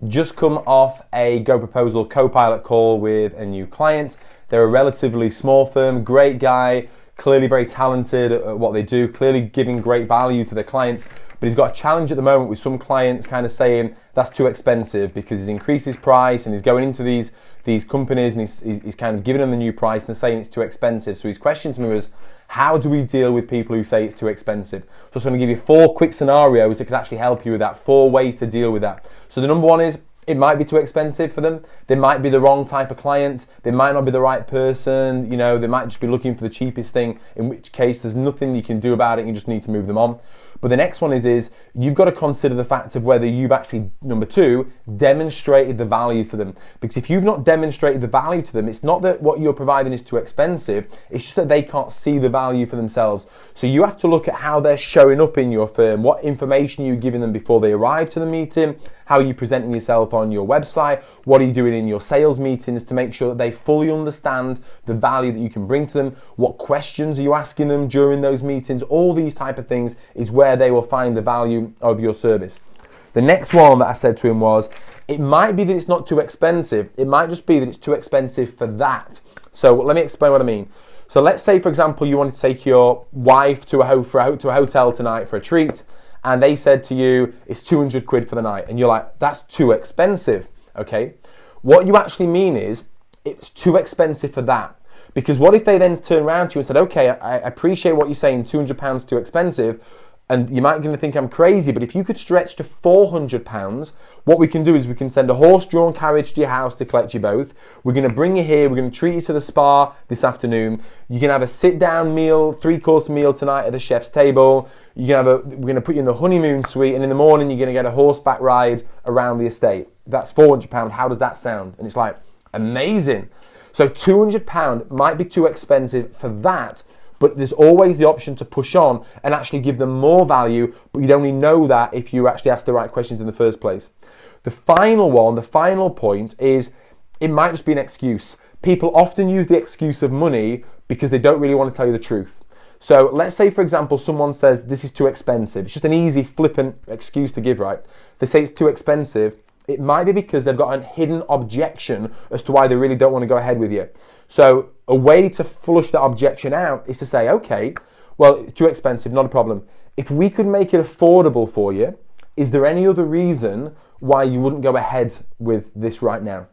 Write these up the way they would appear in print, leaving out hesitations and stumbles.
just come off a Go Proposal co-pilot call with a new client. They're a relatively small firm, great guy, clearly very talented at what they do, clearly giving great value to their clients, but he's got a challenge at the moment with some clients kind of saying that's too expensive because he's increased his price and he's going into these companies and he's kind of giving them the new price and they're saying it's too expensive. So his question to me was, how do we deal with people who say it's too expensive? So I'm going to give you 4 quick scenarios that could actually help you with that, 4 ways to deal with that. So the number one is, it might be too expensive for them. They might be the wrong type of client. They might not be the right person. You know, they might just be looking for the cheapest thing, in which case there's nothing you can do about it. You just need to move them on. But the next one is you've got to consider the fact of whether you've actually, number 2, demonstrated the value to them. Because if you've not demonstrated the value to them, it's not that what you're providing is too expensive, it's just that they can't see the value for themselves. So you have to look at how they're showing up in your firm, what information you're giving them before they arrive to the meeting, how are you presenting yourself on your website, what are you doing in your sales meetings to make sure that they fully understand the value that you can bring to them, what questions are you asking them during those meetings, all these type of things is where they will find the value of your service. The next one that I said to him was, it might be that it's not too expensive, it might just be that it's too expensive for that. So let me explain what I mean. So let's say, for example, you wanted to take your wife to a hotel tonight for a treat, and they said to you, it's 200 quid for the night. And you're like, that's too expensive, okay? What you actually mean is, it's too expensive for that. Because what if they then turn around to you and said, okay, I appreciate what you're saying, £200 too expensive, and you might think I'm crazy, but if you could stretch to £400, what we can do is we can send a horse-drawn carriage to your house to collect you both. We're going to bring you here. We're going to treat you to the spa this afternoon. You can have a sit-down meal, 3-course meal tonight at the chef's table. We're going to put you in the honeymoon suite, and in the morning you're going to get a horseback ride around the estate. That's £400. How does that sound? And it's like, amazing. So £200 might be too expensive for that, but there's always the option to push on and actually give them more value, but you'd only know that if you actually ask the right questions in the first place. The final one, the final point is, it might just be an excuse. People often use the excuse of money because they don't really want to tell you the truth. So let's say, for example, someone says, this is too expensive. It's just an easy, flippant excuse to give, right? They say it's too expensive. It might be because they've got a hidden objection as to why they really don't want to go ahead with you. So a way to flush that objection out is to say, okay, well, it's too expensive, not a problem. If we could make it affordable for you, is there any other reason why you wouldn't go ahead with this right now?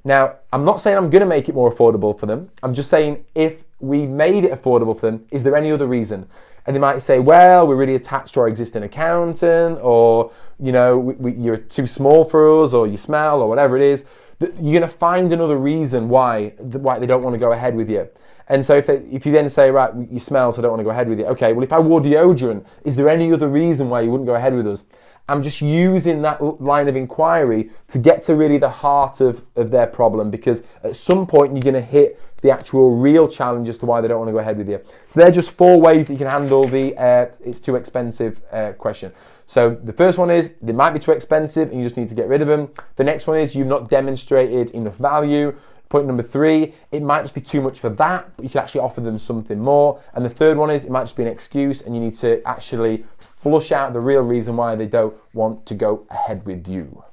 Now, I'm not saying I'm going to make it more affordable for them. I'm just saying if we made it affordable for them, is there any other reason? And they might say, well, we're really attached to our existing accountant, or, you know, you're too small for us, or you smell, or whatever it is. You're going to find another reason why they don't want to go ahead with you. And so if you then say, right, you smell, so I don't want to go ahead with you. Okay, well, if I wore deodorant, is there any other reason why you wouldn't go ahead with us? I'm just using that line of inquiry to get to really the heart of their problem, because at some point you're going to hit the actual real challenge as to why they don't want to go ahead with you. So they're just 4 ways that you can handle the it's too expensive question. So the first one is, they might be too expensive and you just need to get rid of them. The next one is, you've not demonstrated enough value. Point number 3, it might just be too much for that, but you can actually offer them something more. And the third one is, it might just be an excuse and you need to actually flush out the real reason why they don't want to go ahead with you.